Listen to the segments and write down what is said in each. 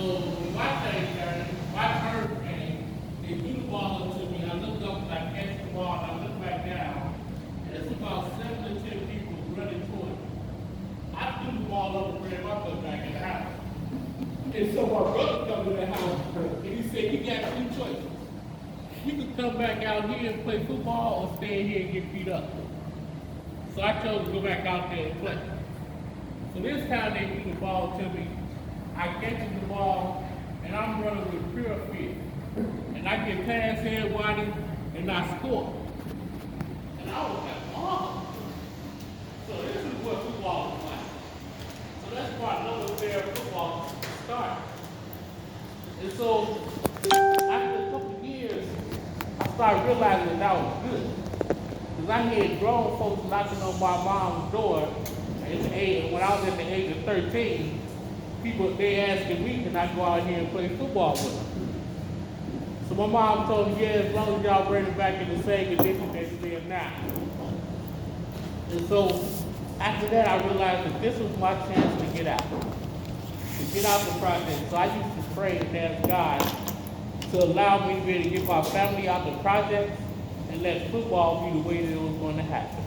when my thing turned, my turn came, they threw the ball into me. I looked up and I catch the ball and I looked back down. And it's about 7 to 10 people running toward me. I threw the ball over and ran my butt back in the house. And so my brother come to the house and he said, you got two choices. You can come back out here and play football or stay here and get beat up. So I chose to go back out there and play. So this time they threw the ball to me. I catch the ball and I'm running with pure fear. And I get past head wide and I score. And I was like, oh. So this is what football is like. So that's why another fair football started. And so after a couple of years, I started realizing that was good. Because I had grown folks knocking on my mom's door at the age, when I was at the age of 13, people, they asking me, can I go out here and play football with them? So my mom told me, yeah, as long as y'all bring it back in the same condition that it's in now. And so after that, I realized that this was my chance to get out the project. So I used to pray and ask God to allow me to be able to get my family out the project and let football be the way that it was going to happen.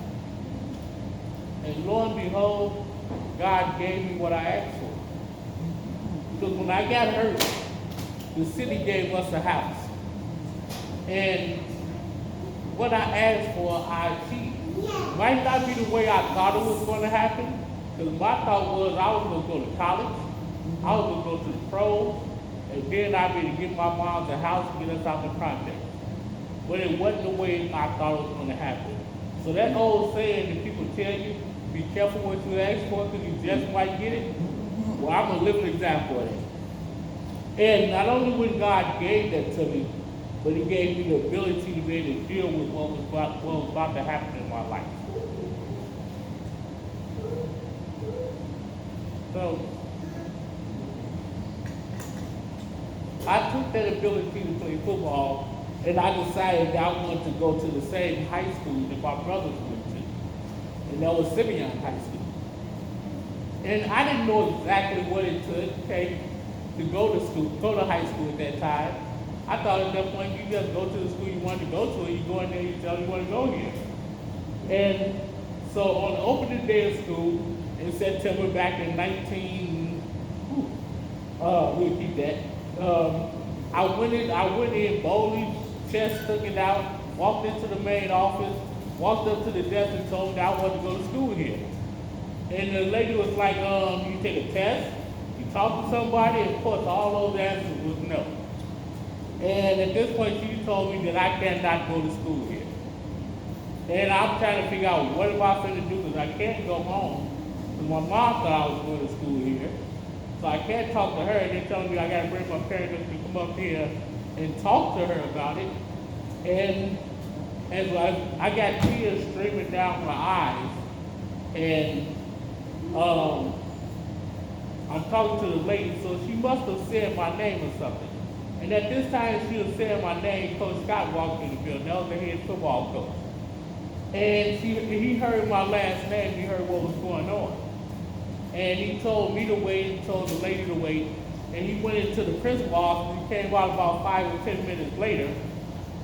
And lo and behold, God gave me what I asked for. Because when I got hurt, the city gave us a house. And what I asked for, I achieved. Might not be the way I thought it was going to happen, because my thought was I was going to go to college, I was going to go to the pros, and then I'd be to get my mom a house and get us out the project. But it wasn't the way I thought it was going to happen. So that old saying that people tell you, be careful what you ask for because you just might get it, well, I'm a living example of that. And not only when God gave that to me, but he gave me the ability to be able to deal with what was about to happen in my life. So I took that ability to play football and I decided that I wanted to go to the same high school that my brothers went to. And that was Simeon High School. And I didn't know exactly what it took to go to high school at that time. I thought at that point you just go to the school you wanted to go to and you go in there and you tell them you want to go here. And so on the opening day of school in September back in we'll keep that. I went in boldly, chest sticking out, walked into the main office, walked up to the desk and told me I wanted to go to school here. And the lady was like, you take a test, you talk to somebody, and of course all those answers was no. And at this point she told me that I cannot go to school here. And I'm trying to figure out what am I going to do because I can't go home. Because my mom thought I was going to school here. So I can't talk to her and they're telling me I got to bring my parents to come up here and talk to her about it. And as I got tears streaming down my eyes, and I'm talking to the lady, so she must have said my name or something. And at this time she was saying my name, Coach Scott walked in the building. That was the head football coach. And he heard my last name, he heard what was going on. And he told me to wait, he told the lady to wait, and he went into the principal's office. He came out about 5 or 10 minutes later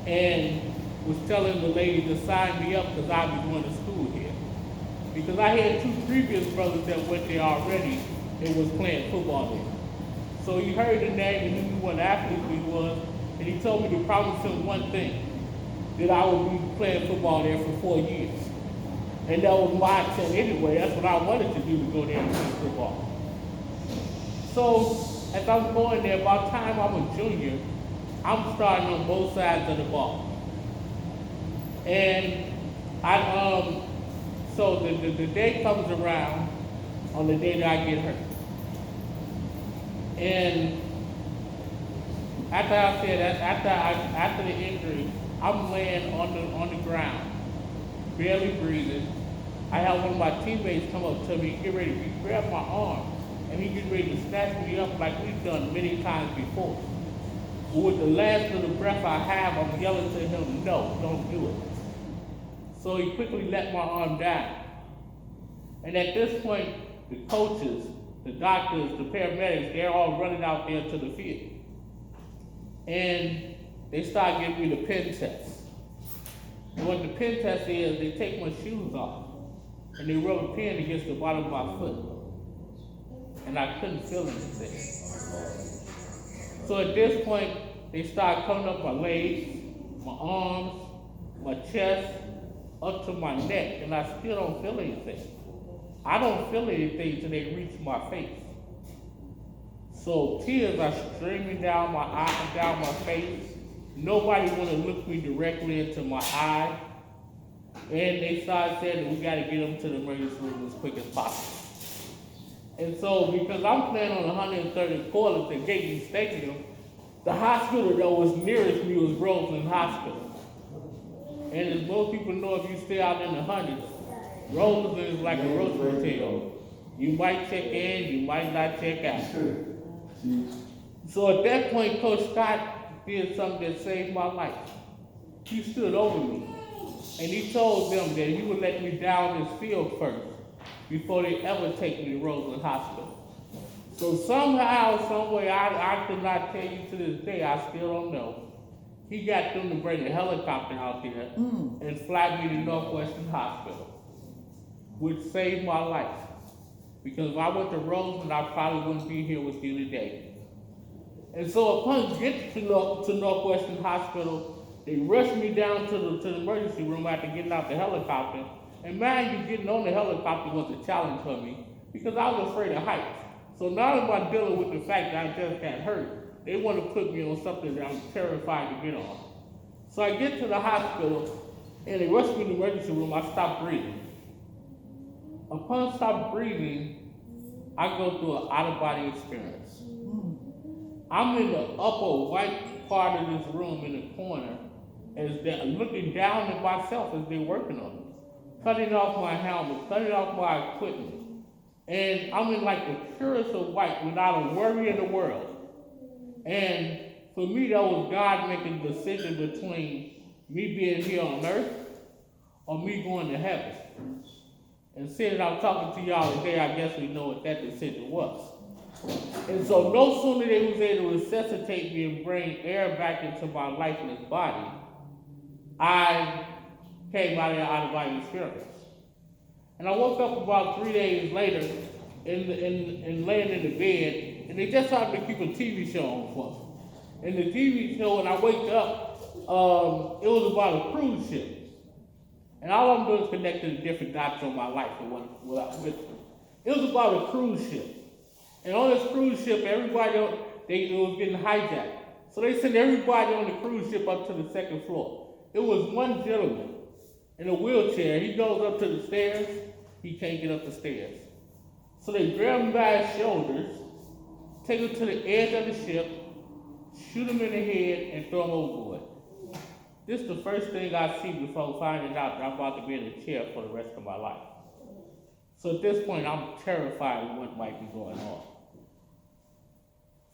and was telling the lady to sign me up because I was going to school here. Because I had 2 previous brothers that went there already and was playing football there. So he heard the name and he knew what athlete he was, and he told me to promise him one thing, that I would be playing football there for 4 years. And that was my intent anyway. That's what I wanted to do, to go there and play football. So as I'm going there, by the time I'm a junior, I'm starting on both sides of the ball. And so the day comes around on the day that I get hurt. And after the injury, I'm laying on the ground, barely breathing. I have one of my teammates come up to me, get ready to grab my arm, and he get ready to snatch me up like we've done many times before. But with the last little breath I have, I'm yelling to him, no, don't do it. So he quickly let my arm down. And at this point, the coaches the doctors, the paramedics, they're all running out there to the field. And they start giving me the pen test. And what the pen test is, they take my shoes off and they rub a pen against the bottom of my foot. And I couldn't feel anything. So at this point, they start coming up my legs, my arms, my chest, up to my neck, and I still don't feel anything. I don't feel anything till they reach my face. So tears are streaming down my eye, down my face. Nobody want to look me directly into my eye. And they started saying that we got to get them to the emergency room as quick as possible. And so, because I'm playing on 130 toilets at Gateway Stadium, the hospital that was nearest me was Roseland Hospital. And as most people know, if you stay out in the hundreds, Roseland is like a roach motel. You might check in, you might not check out. So at that point, Coach Scott did something that saved my life. He stood over me, and he told them that he would let me down this field first before they ever take me to Roseland Hospital. So somehow, some way, I could not tell you to this day, I still don't know. He got them to bring a helicopter out there and fly me to Northwestern Hospital, which saved my life. Because if I went to Roseland, I probably wouldn't be here with you today. And so upon getting to Northwestern Hospital, they rushed me down to the emergency room after getting out the helicopter. And mind you, getting on the helicopter was a challenge for me because I was afraid of heights. So now that I'm dealing with the fact that I just got hurt, they want to put me on something that I'm terrified to get on. So I get to the hospital and they rush me to the emergency room. I stop breathing. Upon stop breathing, I go through an out-of-body experience. I'm in the upper white part of this room in the corner as they're looking down at myself as they're working on me, cutting off my helmet, cutting off my equipment. And I'm in like the purest of white without a worry in the world. And for me, that was God making the decision between me being here on earth or me going to heaven. And seeing that I'm talking to y'all today, I guess we know what that decision was. And so no sooner they was able to resuscitate me and bring air back into my lifeless body, I came out of the out-of-body experience. And I woke up about 3 days later and laying in the bed, and they just started to keep a TV show on for me. And the TV show, when I wake up, it was about a cruise ship. And all I'm doing is connecting the different dots on my life and what I went through. It was about a cruise ship. And on this cruise ship, everybody, it was getting hijacked. So they sent everybody on the cruise ship up to the second floor. It was one gentleman in a wheelchair. He goes up to the stairs. He can't get up the stairs. So they grab him by his shoulders, take him to the edge of the ship, shoot him in the head, and throw him overboard. This is the first thing I see before finding out that I'm about to be in a chair for the rest of my life. So at this point, I'm terrified of what might be going on.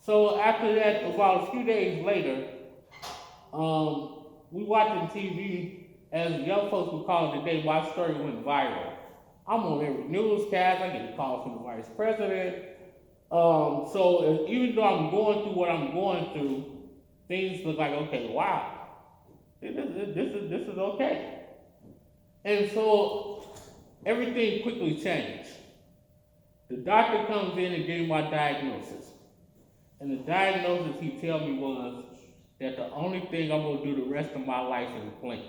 So after that, about a few days later, we watching TV, as young folks would call it today, my story went viral. I'm on every newscast, I get calls from the vice president. So even though I'm going through what I'm going through, things look like, okay, wow, this is okay. And so everything quickly changed. The doctor comes in and gives me my diagnosis. And the diagnosis he tell me was that the only thing I'm gonna do the rest of my life is blink.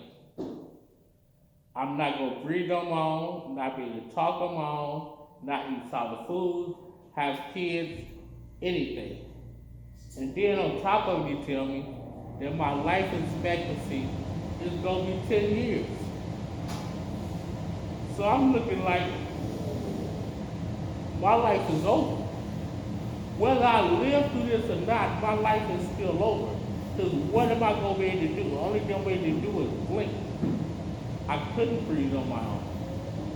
I'm not gonna breathe on my own, not be able to talk on my own, not eat solid food, have kids, anything. And then on top of it, he tell me that my life expectancy is gonna be 10 years. So I'm looking like my life is over. Whether I live through this or not, my life is still over. Because what am I going to be able to do? The only thing I'm able to do is blink. I couldn't breathe on my own.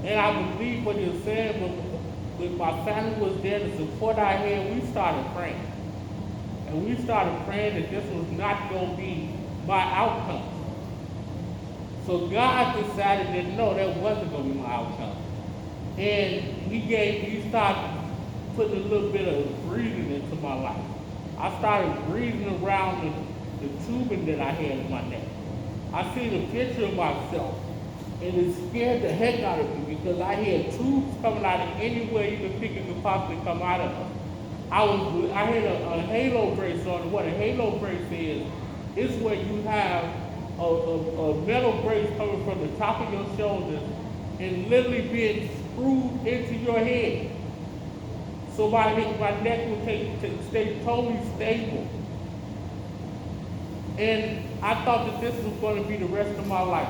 And I believe what you're saying, but when my family was there to support our head, we started praying. And we started praying that this was not going to be my outcome. So God decided that no, that wasn't going to be my outcome. And he started putting a little bit of breathing into my life. I started breathing around the tubing that I had in my neck. I seen a picture of myself, and it scared the heck out of me because I had tubes coming out of anywhere you could think it could possibly come out of. I had a halo brace on, and what a halo brace is where you have a metal brace coming from the top of your shoulders and literally being screwed into your head. So my neck will stay totally stable. And I thought that this was going to be the rest of my life.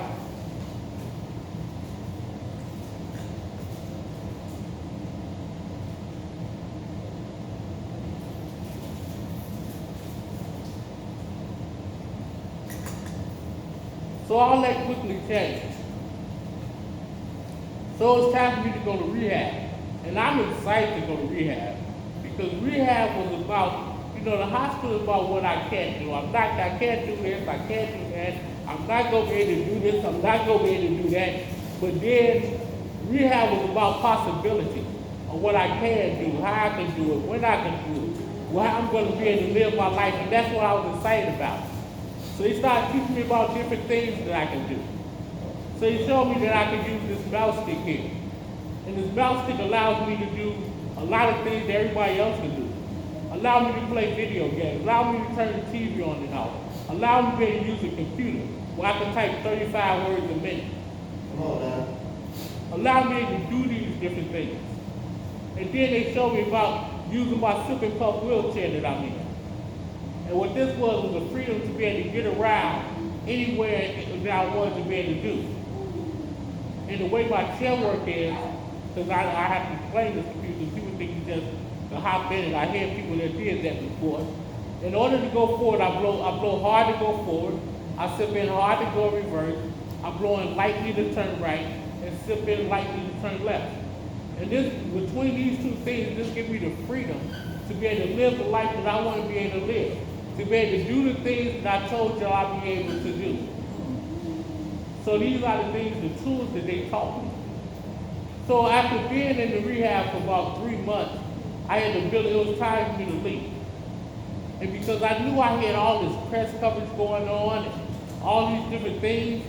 So all that quickly changed. So it's time for me to go to rehab. And I'm excited to go to rehab because rehab was about, the hospital is about what I can't do. I can't do this, I can't do that. I'm not going to be able to do this, I'm not going to be able to do that. But then rehab was about possibility of what I can do, how I can do it, when I can do it, how I'm going to be able to live my life. And that's what I was excited about. So they started teaching me about different things that I can do. So they showed me that I can use this mouse stick here. And this mouse stick allows me to do a lot of things that everybody else can do. Allow me to play video games. Allow me to turn the TV on and off. Allow me to be able to use a computer where I can type 35 words a minute. Come on now. Allow me to do these different things. And then they showed me about using my sip and puff wheelchair that I'm in. And what this was the freedom to be able to get around anywhere that I wanted to be able to do. And the way my chair work is, because I have to explain this to people, people think you just hop in it. I hear people that did that before. In order to go forward, I blow hard to go forward. I sip in hard to go reverse. I'm blowing lightly to turn right, and sip in lightly to turn left. And this, between these two things, this gives me the freedom to be able to live the life that I want to be able to live. To be able to do the things that I told y'all I'd be able to do. So these are the things, the tools that they taught me. So after being in the rehab for about 3 months, I had to build, it was time for me to leave. And because I knew I had all this press coverage going on, and all these different things,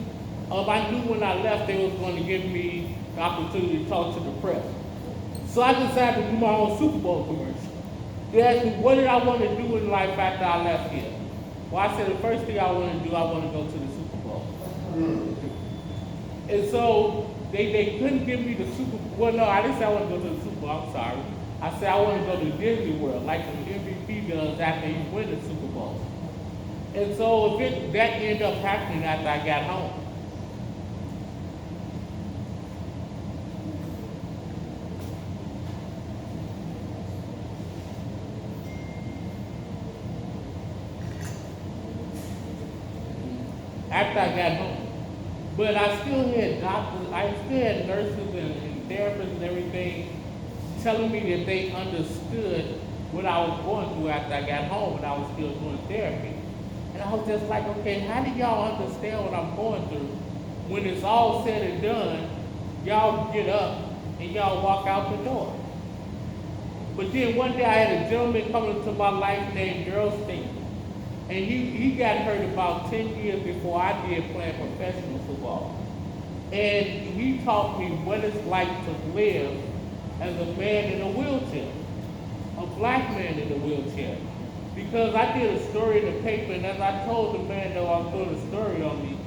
I knew when I left they was going to give me the opportunity to talk to the press. So I decided to do my own Super Bowl commercial. They asked me, what did I want to do in life after I left here? Well, I said the first thing I want to do, I want to go to the Super Bowl. And so they couldn't give me the Super Bowl. Well, no, I didn't say I want to go to the Super Bowl, I'm sorry. I said I want to go to Disney World, like the MVP does after he wins the Super Bowl. And so that ended up happening after I got home. After I got home. But I still had doctors, I still had nurses and therapists and everything telling me that they understood what I was going through after I got home and I was still doing therapy. And I was just like, okay, how do y'all understand what I'm going through? When it's all said and done, y'all get up and y'all walk out the door. But then one day I had a gentleman come into my life named Daryl Steen. And he got hurt about 10 years before I did playing professional football. And he taught me what it's like to live as a man in a wheelchair, a black man in a wheelchair. Because I did a story in the paper, and as I told the man that I was doing a story on me,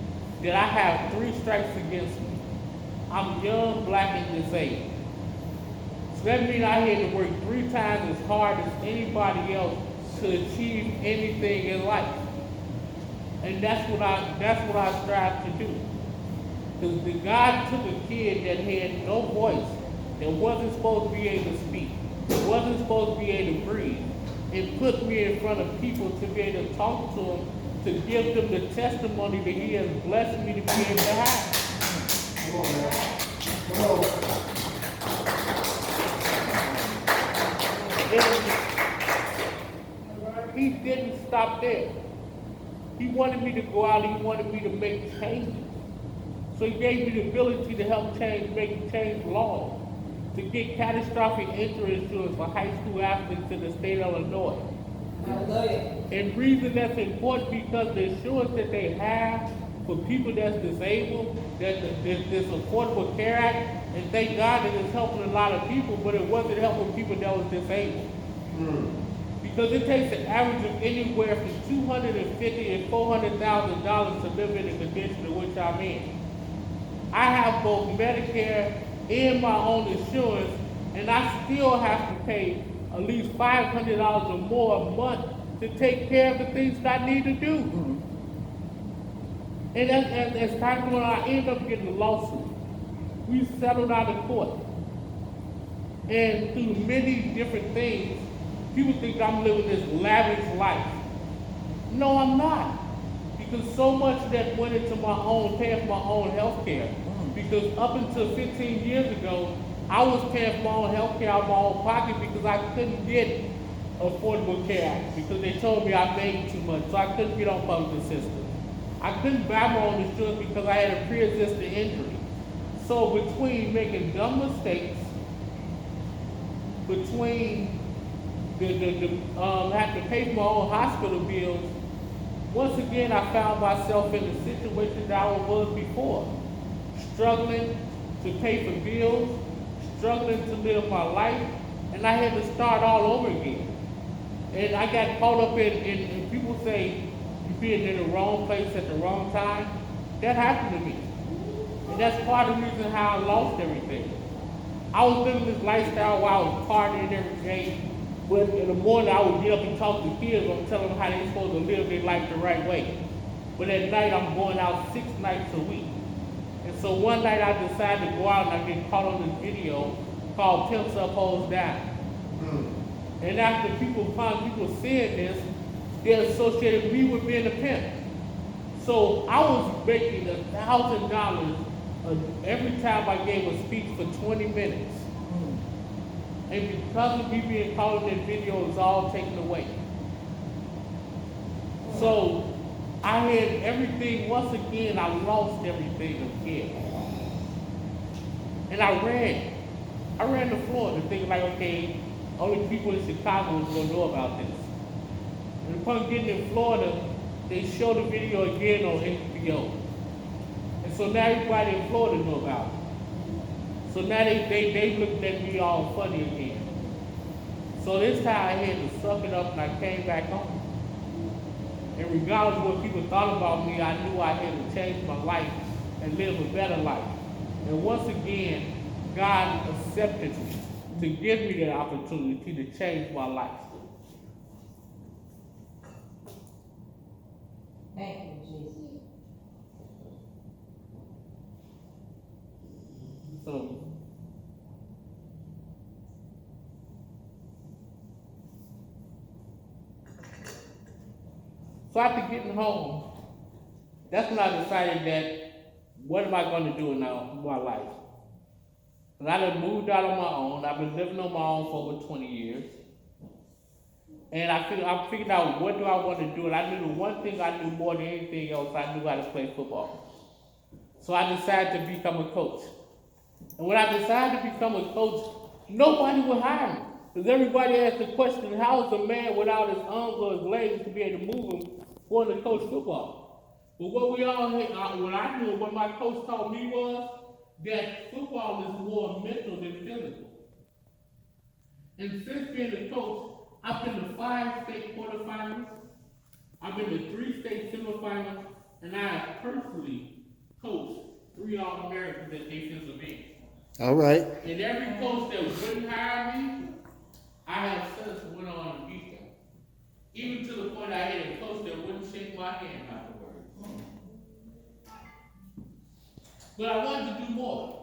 that I have 3 strikes against me. I'm young, black, and disabled. So that means I had to work 3 times as hard as anybody else to achieve anything in life. And that's what I strive to do. Because God took a kid that had no voice, that wasn't supposed to be able to speak, wasn't supposed to be able to breathe, and put me in front of people to be able to talk to them, to give them the testimony that he has blessed me to be able to have. Come on, man. Come on. And he didn't stop there. He wanted me to go out and he wanted me to make changes. So he gave me the ability to help make change laws. to get catastrophic injury insurance for high school athletes in the state of Illinois. Hallelujah. And reason that's important because the insurance that they have for people that's disabled, that this Affordable Care Act, and thank God that it's helping a lot of people, but it wasn't helping people that was disabled. Because it takes an average of anywhere from $250,000 and $400,000 to live in the condition in which I'm in. I have both Medicare and my own insurance, and I still have to pay at least $500 or more a month to take care of the things that I need to do. And as time went on, I ended up getting a lawsuit. We settled out of court. And through many different things, people think I'm living this lavish life. No, I'm not. Because so much that went into my own, paying for my own health care. Because up until 15 years ago, I was paying for my own health care out of my own pocket because I couldn't get Affordable Care Act because they told me I made too much, so I couldn't get on public assistance. I couldn't buy my own insurance because I had a pre-existing injury. So between making dumb mistakes, between having to pay for my own hospital bills, once again I found myself in a situation that I was before. Struggling to pay for bills, struggling to live my life, and I had to start all over again. And I got caught up in people say, you being in the wrong place at the wrong time. That happened to me. And that's part of the reason how I lost everything. I was living this lifestyle where I was partying every day, but in the morning I would get up and talk to kids and tell them how they're supposed to live their life the right way. But at night I'm going out 6 nights a week. And so one night I decided to go out and I get caught on this video called Pimps Up, Hoes Down. And after people seeing this, they associated me with being a pimp. So I was making $1,000 every time I gave a speech for 20 minutes. And because of me being caught in that video, it was all taken away. So I had everything, once again, I lost everything again. And I ran to Florida thinking like, okay, only people in Chicago is gonna know about this. And upon getting in Florida, they showed the video again on HBO. And so now everybody in Florida know about it. So now they looking at me all funny again. So this time I had to suck it up and I came back home. And regardless of what people thought about me, I knew I had to change my life and live a better life. And once again, God accepted me to give me that opportunity to change my life. Thank you, Jesus. So after getting home, that's when I decided that what am I going to do in my life? And I done moved out on my own. I've been living on my own for over 20 years. And I figured out what do I want to do. And I knew the one thing I knew more than anything else, I knew how to play football. So I decided to become a coach. And when I decided to become a coach, nobody would hire me. Because everybody asked the question, how is a man without his arms or his legs to be able to move him going to coach football? But what I knew, what my coach taught me was that football is more mental than physical. And since being a coach, I've been to 5 state quarterfinals, I've been to 3 state semifinals, and I have personally coached 3 All-Americans at defensive end. All right. And every coach that wouldn't hire me, I have since went on to beat them. Even to the point I had a coach that wouldn't shake my hand afterwards. But I wanted to do more.